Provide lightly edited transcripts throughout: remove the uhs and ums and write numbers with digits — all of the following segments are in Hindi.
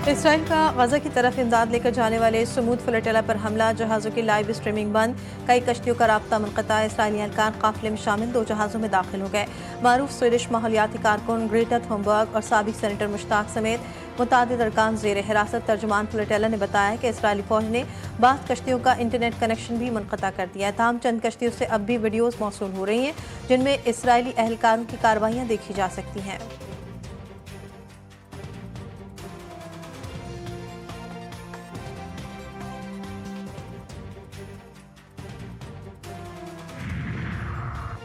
इसराइल का गजा की तरफ इमदाद लेकर जाने वाले समूद फ्लोटिला पर हमला, जहाज़ों की लाइव स्ट्रीमिंग बंद, कई कश्तियों का राब्ता मुनक़ता। इसराइली एहलकार काफिले में शामिल 2 जहाज़ों में दाखिल हो गए। मारूफ स्वीडिश माहौलियाती कारकुन ग्रेटा थुनबर्ग और साबिक सेनेटर मुश्ताक समेत मुतादिद अरकान ज़ेर हिरासत। तर्जुमान फ्लोटिला ने बताया कि इसराइली फ़ौज ने बाज़ कश्तियों का इंटरनेट कनेक्शन भी मुनक़ता कर दिया है। ताहम चंद कश्तियों से अब भी वीडियोज़ मौसूल हो रही हैं जिनमें इसराइली एहलकारों की कार्रवाइयाँ देखी जा सकती हैं।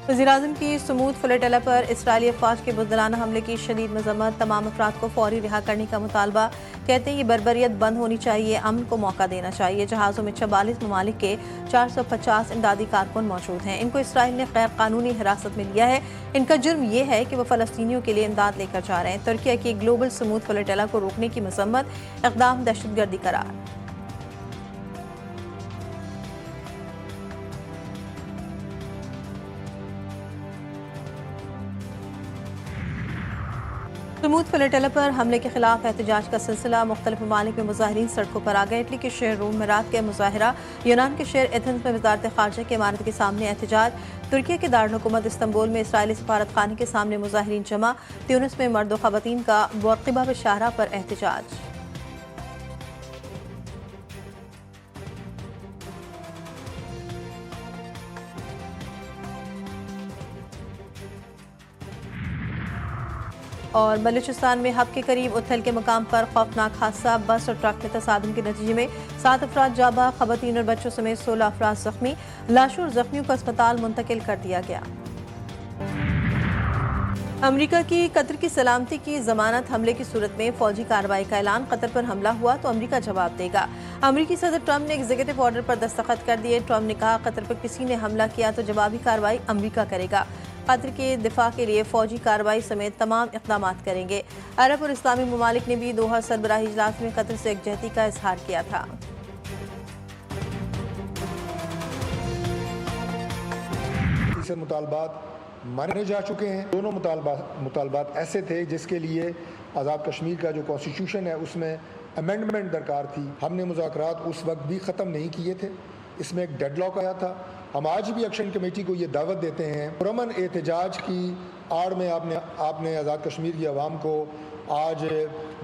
वज़ीर-ए-आज़म की समूद फ्लोटिला पर इसराइली अफ़वाज के बुज़दिलाना हमले की शदीद मज़म्मत। तमाम अफराद को फौरी रिहा करने का मुतालबा। कहते हैं ये बर्बरियत बंद होनी चाहिए, अमन को मौका देना चाहिए। जहाज़ों में 44 ममालिक के 450 इमदादी कारकुन मौजूद हैं। इनको इसराइल ने गैर कानूनी हिरासत में लिया है। इनका जुर्म ये है कि वह फ़लस्तीनियों के लिए इमदाद लेकर जा रहे हैं। तुर्किया की ग्लोबल समूद फ्लोटिला को रोकने की मज़म्मत, इक़दाम दहशतगर्दी करार। समूद फ्लोटिला पर हमले के खिलाफ एहतजाज का सिलसिला। मुख्तलिफ ममालिक में मुजाहिरीन सड़कों पर आ गए। इटली के शहर रोम में रात के मुजाहिरा, यूनान के शहर एथेंस में वज़ारत ख़ारजा की इमारत के सामने एहतजाज, तुर्किया के दारुल-हुकूमत इस्तांबुल में इसराइली सफारत खाने के सामने मुजाहिरीन जमा, ट्यूनिस में मर्द व ख़वातीन का वक़ीबा व शाहरा पर एहतजाज। और बलूचिस्तान में हब के करीब उथल के मकाम पर खौफनाक हादसा, बस और ट्रक में तसादम के नतीजे में 7 अफराद जाबा, ख़वातीन और बच्चों समेत 16 अफराद जख्मी। लाशों और जख्मियों को अस्पताल मुंतकिल कर दिया गया। अमरीका की कतर की सलामती की जमानत हमले की सूरत में फौजी कार्रवाई का ऐलान। कतर पर हमला हुआ तो अमरीका जवाब देगा। अमरीकी सदर ट्रंप ने एग्जीक्यूटिव ऑर्डर पर दस्तखत कर दिए। ट्रंप ने कहा, कतर पर किसी ने हमला किया तो जवाबी कार्रवाई अमरीका करेगा। कतर के दिफा के लिए फौजी कार्रवाई समेत तमाम इक़दाम करेंगे। अरब और इस्लामी ममालिक ने भी दोहा सरबराही इजलास में कतर से यकजहती का इजहार किया था। मुतालबात माने जा चुके हैं। दोनों मुतालबात ऐसे थे जिसके लिए आज़ाद कश्मीर का जो कॉन्स्टिट्यूशन है उसमें अमेंडमेंट दरकार थी। हमने मुज़ाकरात उस वक्त भी ख़त्म नहीं किए थे। इसमें एक डेडलॉक आया था। हम आज भी एक्शन कमेटी को ये दावत देते हैं, पुरअमन एहतजाज की आड़ में आपने आज़ाद कश्मीर की आवाम को आज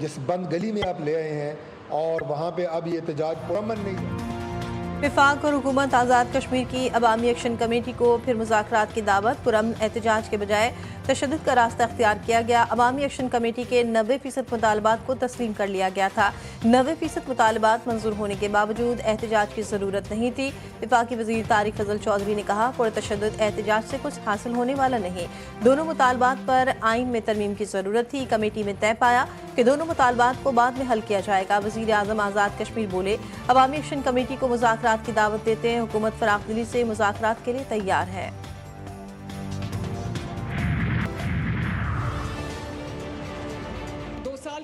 जिस बंद गली में आप ले आए हैं और वहाँ पे अब ये एहतजाज पुरअमन नहीं। विफाक और हुकूमत आज़ाद कश्मीर की अवामी एक्शन कमेटी को फिर मुज़ाकरात की दावत। पुरअमन एहतजाज के बजाय तशद्दुद का रास्ता अख्तियार किया गया। अवामी एक्शन कमेटी के 90% मुतालबात को तस्लीम कर लिया गया था। 90% मुतालबात मंजूर होने के बावजूद एहतजाज की ज़रूरत नहीं थी। विफाकी वज़ीर तारिक फजल चौधरी ने कहा, पुरतशद्दुद एहतजाज से कुछ हासिल होने वाला नहीं। दोनों मुतालबात पर आइन में तरमीम की ज़रूरत थी। कमेटी में तय पाया कि दोनों मुतालबात को बाद में हल किया जाएगा। वज़ीर आज़म आज़ाद कश्मीर बोले, अवामी एक्शन कमेटी को मुज़ाकरात की दावत देते हैं। हुकूमत फराखदिली से मुज़ाकरात के लिए तैयार है।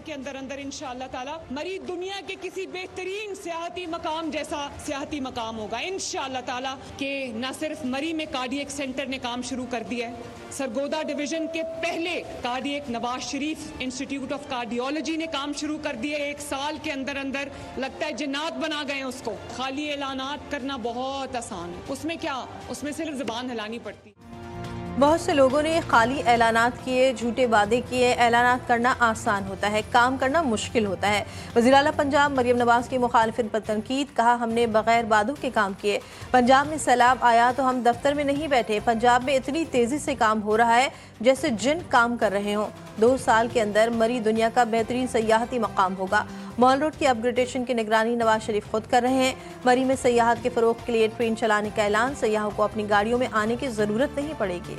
के अंदर अंदर इंशाअल्लाह ताला मरी दुनिया के किसी बेहतरीन सियाहती मकाम जैसा सियाहती मकाम होगा इंशाअल्लाह ताला। के न सिर्फ मरी में कार्डियक सेंटर ने काम शुरू कर दिया है, सरगोदा डिवीजन के पहले cardiac Nawaz Sharif institute of cardiology ने काम शुरू कर दिया। 1 साल के अंदर अंदर लगता है जिन्नात बना गए उसको। खाली ऐलानात करना बहुत आसान है, उसमें क्या, उसमें सिर्फ जुबान हिलानी पड़ती। बहुत से लोगों ने खाली ऐलानात किए, झूठे वादे किए। ऐलानात करना आसान होता है, काम करना मुश्किल होता है। वज़ीर आला पंजाब मरियम नवाज की मुखालिफिन पर तनकीद। कहा, हमने बगैर वादों के काम किए। पंजाब में सैलाब आया तो हम दफ्तर में नहीं बैठे। पंजाब में इतनी तेज़ी से काम हो रहा है जैसे जिन काम कर रहे हों। 2 साल के अंदर मरी दुनिया का बेहतरीन सयाहती मकाम होगा। मॉल रोड की अपग्रेडेशन की निगरानी नवाज शरीफ खुद कर रहे हैं। मरी में सयाहत के फ़रोग़ के लिए ट्रेन चलाने का ऐलान। सयाहों को अपनी गाड़ियों में आने की ज़रूरत नहीं पड़ेगी।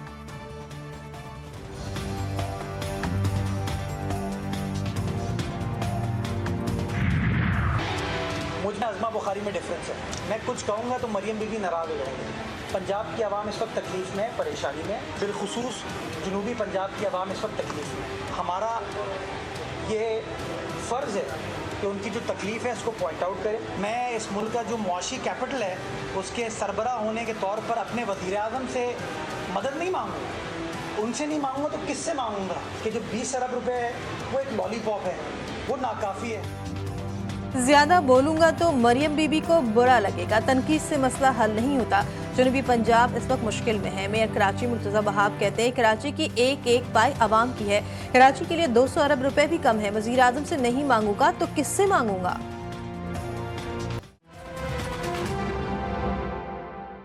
मुझमें अज़मा बुखारी में डिफरेंस है। मैं कुछ कहूँगा तो मरियम बीवी नाराज़ हो जाएंगे। पंजाब की आवाम इस वक्त तकलीफ़ में, परेशानी में, बिलखुसूस जनूबी पंजाब की आवाम इस वक्त तकलीफ़ में। हमारा ये फ़र्ज़ है कि उनकी जो तकलीफ़ है उसको पॉइंट आउट करें। मैं इस मुल्क का जो मुआशी कैपिटल है उसके सरबरा होने के तौर पर अपने वज़ीर आज़म से मदद नहीं मांगूँगा। उनसे नहीं मांगूंगा तो किससे मांगूंगा कि जो 20 अरब रुपए है वो एक लॉलीपॉप है, वो नाकाफ़ी है। ज्यादा बोलूंगा तो मरियम बीबी को बुरा लगेगा, तनकीद से मसला हल नहीं होता। जनूबी पंजाब इस वक्त मुश्किल में है। मेयर कराची मुर्तजा वहाब कहते हैं कराची की एक एक पाई आवाम की है। कराची के लिए 200 अरब रुपए भी कम है। वजीर आजम से नहीं मांगूंगा तो किससे मांगूंगा।